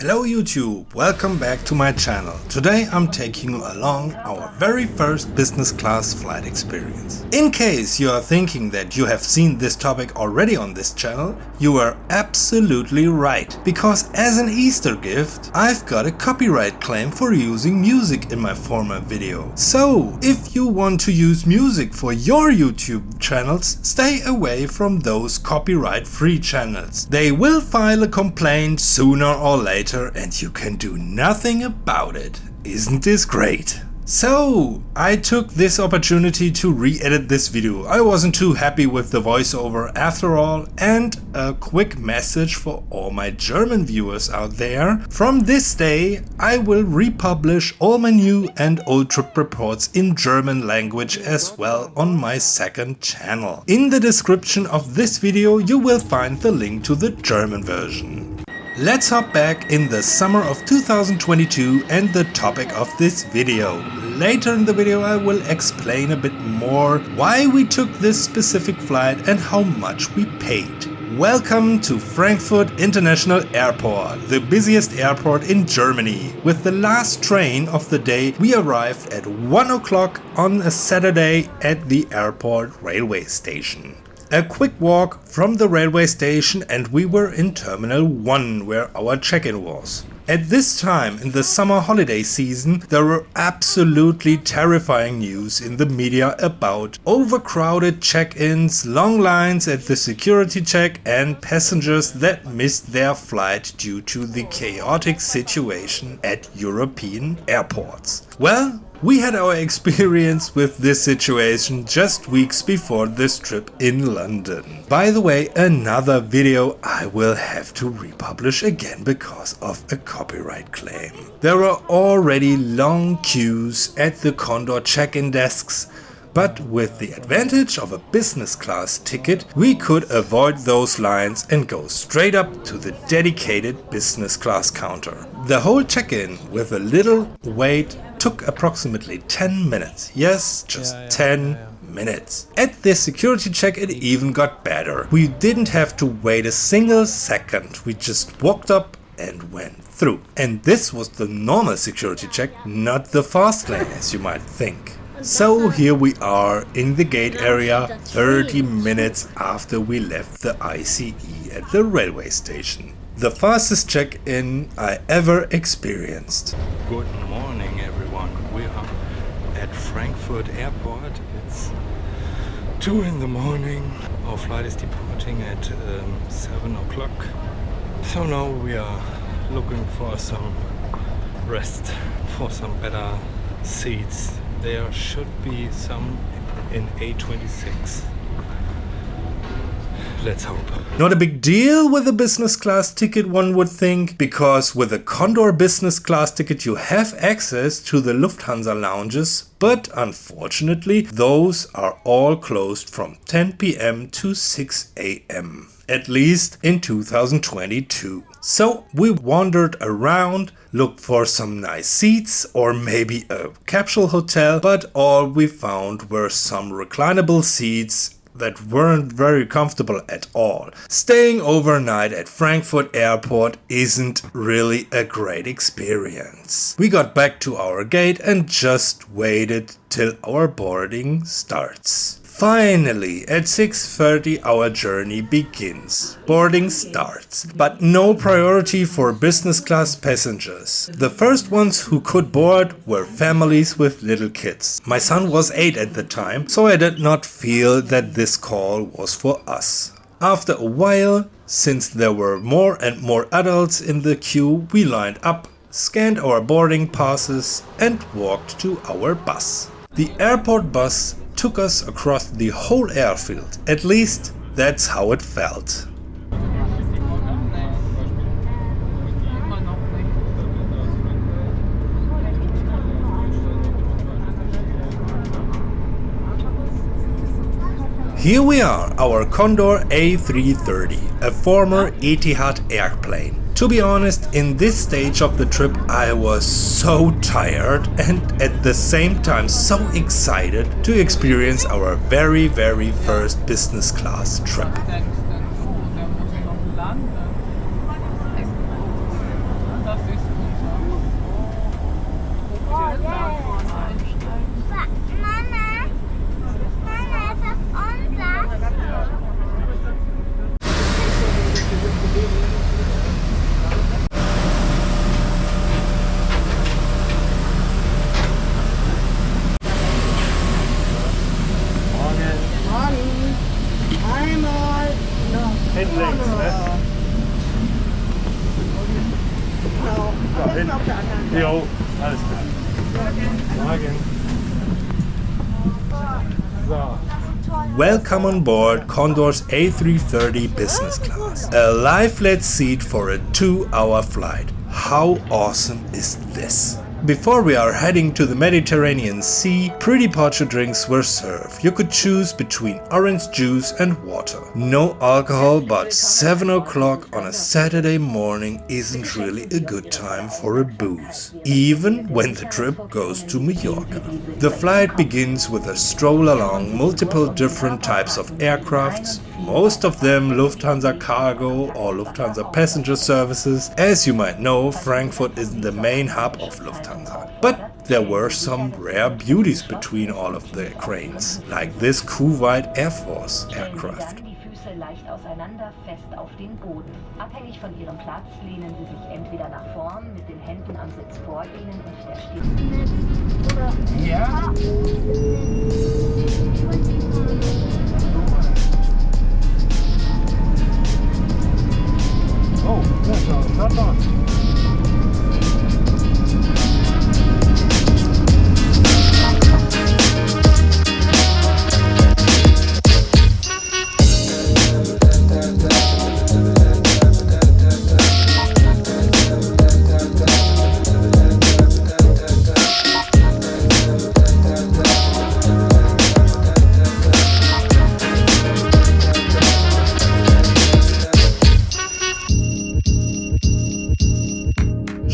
Hello YouTube, welcome back to my channel. Today I'm taking you along our very first business class flight experience. In case you are thinking that you have seen this topic already on this channel, you are absolutely right, because as an Easter gift I've got a copyright claim for using music in my former video. So if you want to use music for your YouTube channels, stay away from those copyright free channels. They will file a complaint sooner or later and you can do nothing about it. Isn't this great? So I took this opportunity to re-edit this video. I wasn't too happy with the voiceover after all, and a quick message for all my German viewers out there. From this day I will republish all my new and old trip reports in German language as well on my second channel. In the description of this video you will find the link to the German version. Let's hop back in the summer of 2022 and the topic of this video. Later in the video I will explain a bit more why we took this specific flight and how much we paid. Welcome to Frankfurt International Airport, the busiest airport in Germany. With the last train of the day we arrived at 1 o'clock on a Saturday at the airport railway station. A quick walk from the railway station and we were in Terminal 1 where our check-in was. At this time in the summer holiday season there were absolutely terrifying news in the media about overcrowded check-ins, long lines at the security check and passengers that missed their flight due to the chaotic situation at European airports. Well, we had our experience with this situation just weeks before this trip in London. By the way, another video I will have to republish again because of a copyright claim. There were already long queues at the Condor check-in desks, but with the advantage of a business class ticket we could avoid those lines and go straight up to the dedicated business class counter. The whole check-in with a little wait took approximately 10 minutes. Yes, just 10 minutes. At the security check it even got better. We didn't have to wait a single second. We just walked up and went through. And this was the normal security check, not the fast lane as you might think. So here we are in the gate area 30 minutes after we left the ICE at the railway station. The fastest check-in I ever experienced. Good morning everyone, we are at Frankfurt Airport. It's 2 in the morning. Our flight is departing at 7 o'clock. So now we are looking for some rest, for some better seats. There should be some in A26. Let's hope. Not a big deal with a business class ticket, one would think, because with a Condor business class ticket you have access to the Lufthansa lounges, but unfortunately those are all closed from 10 PM to 6 AM. At least in 2022. So we wandered around, looked for some nice seats or maybe a capsule hotel, but all we found were some reclinable seats that weren't very comfortable at all. Staying overnight at Frankfurt Airport isn't really a great experience. We got back to our gate and just waited till our boarding starts. Finally, at 6:30 our journey begins. Boarding starts, but no priority for business class passengers. The first ones who could board were families with little kids. My son was 8 at the time, so I did not feel that this call was for us. After a while, since there were more and more adults in the queue, we lined up, scanned our boarding passes and walked to our bus. The airport bus took us across the whole airfield. At least that's how it felt. Here we are, our Condor A330, a former Etihad airplane. To be honest, in this stage of the trip I was so tired and at the same time so excited to experience our very first business class trip. So, hin. Jo, alles klar. Morgen. So. Welcome on board Condor's A330 business class. A lie-flat seat for a 2-hour flight. How awesome is this? Before we are heading to the Mediterranean Sea, pretty Portuguese drinks were served. You could choose between orange juice and water. No alcohol, but 7 o'clock on a Saturday morning isn't really a good time for a booze, even when the trip goes to Mallorca. The flight begins with a stroll along multiple different types of aircrafts, most of them Lufthansa cargo or Lufthansa passenger services. As you might know, Frankfurt is the main hub of Lufthansa. But there were some rare beauties between all of the cranes, like this Kuwait Air Force aircraft. Leicht auseinander, fest auf den Boden. Abhängig von Ihrem Platz lehnen Sie sich entweder nach vorn mit den Händen am Sitz vor Ihnen und der Stirn. Ja? Oh, ja, schau,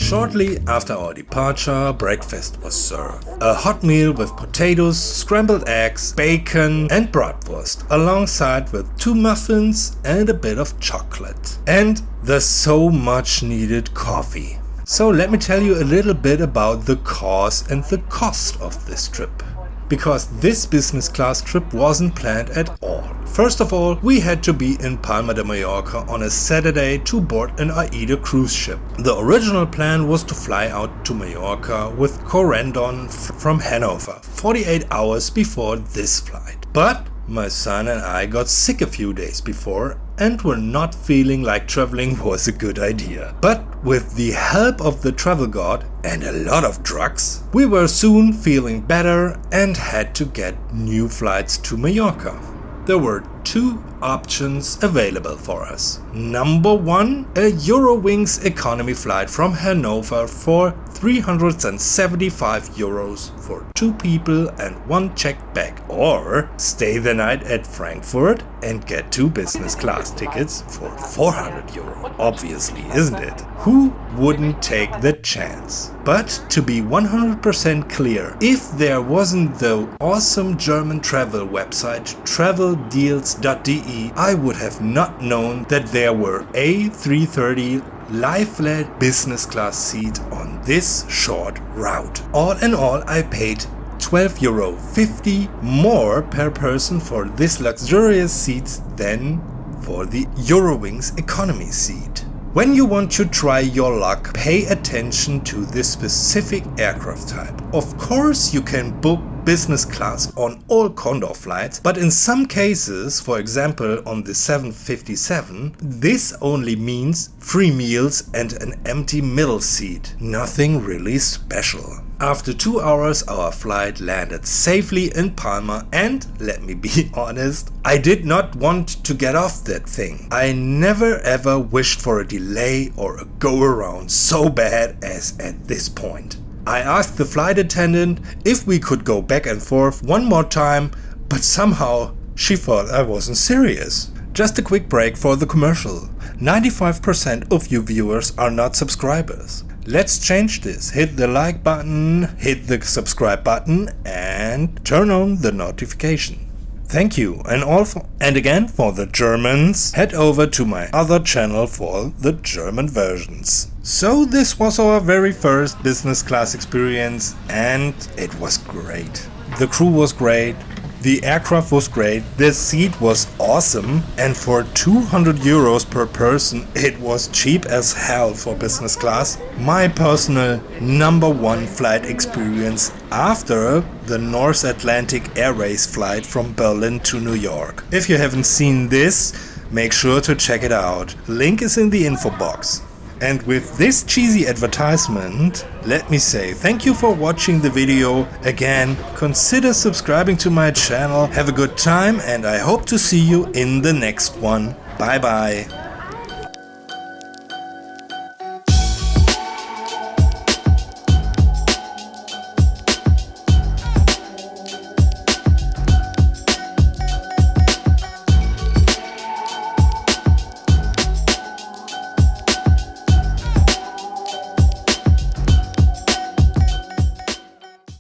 Shortly after our departure, breakfast was served. A hot meal with potatoes, scrambled eggs, bacon and bratwurst, alongside with 2 muffins and a bit of chocolate. And the so much needed coffee. So let me tell you a little bit about the cause and the cost of this trip. Because this business class trip wasn't planned at all. First of all, we had to be in Palma de Mallorca on a Saturday to board an AIDA cruise ship. The original plan was to fly out to Mallorca with Corendon from Hanover 48 hours before this flight. But my son and I got sick a few days before and were not feeling like traveling was a good idea. But with the help of the travel god and a lot of drugs, we were soon feeling better and had to get new flights to Mallorca. There were 2 options available for us. Number 1, a Eurowings economy flight from Hanover for 375 euros for 2 people and 1 checked bag. Or stay the night at Frankfurt and get 2 business class tickets for 400 euro. Obviously, isn't it? Who wouldn't take the chance? But to be 100% clear, if there wasn't the awesome German travel website traveldeals.de, I would have not known that there were A330 lie-flat business class seats on this short route. All in all, I paid €12.50 more per person for this luxurious seats than for the Eurowings economy seat. When you want to try your luck, pay attention to this specific aircraft type. Of course, you can book business class on all Condor flights, but in some cases, for example on the 757, this only means free meals and an empty middle seat. Nothing really special. After 2 hours, our flight landed safely in Palma, and let me be honest, I did not want to get off that thing. I never ever wished for a delay or a go around so bad as at this point. I asked the flight attendant if we could go back and forth one more time, but somehow she thought I wasn't serious. Just a quick break for the commercial. 95% of you viewers are not subscribers. Let's change this. Hit the like button, hit the subscribe button and turn on the notification. Thank you. And again for the Germans, head over to my other channel for the German versions. So this was our very first business class experience and it was great. The crew was great. The aircraft was great, the seat was awesome, and for 200 euros per person it was cheap as hell for business class. My personal #1 flight experience after the North Atlantic Airways flight from Berlin to New York. If you haven't seen this, make sure to check it out. Link is in the info box. And with this cheesy advertisement, let me say thank you for watching the video. Again, consider subscribing to my channel. Have a good time and I hope to see you in the next one. Bye bye.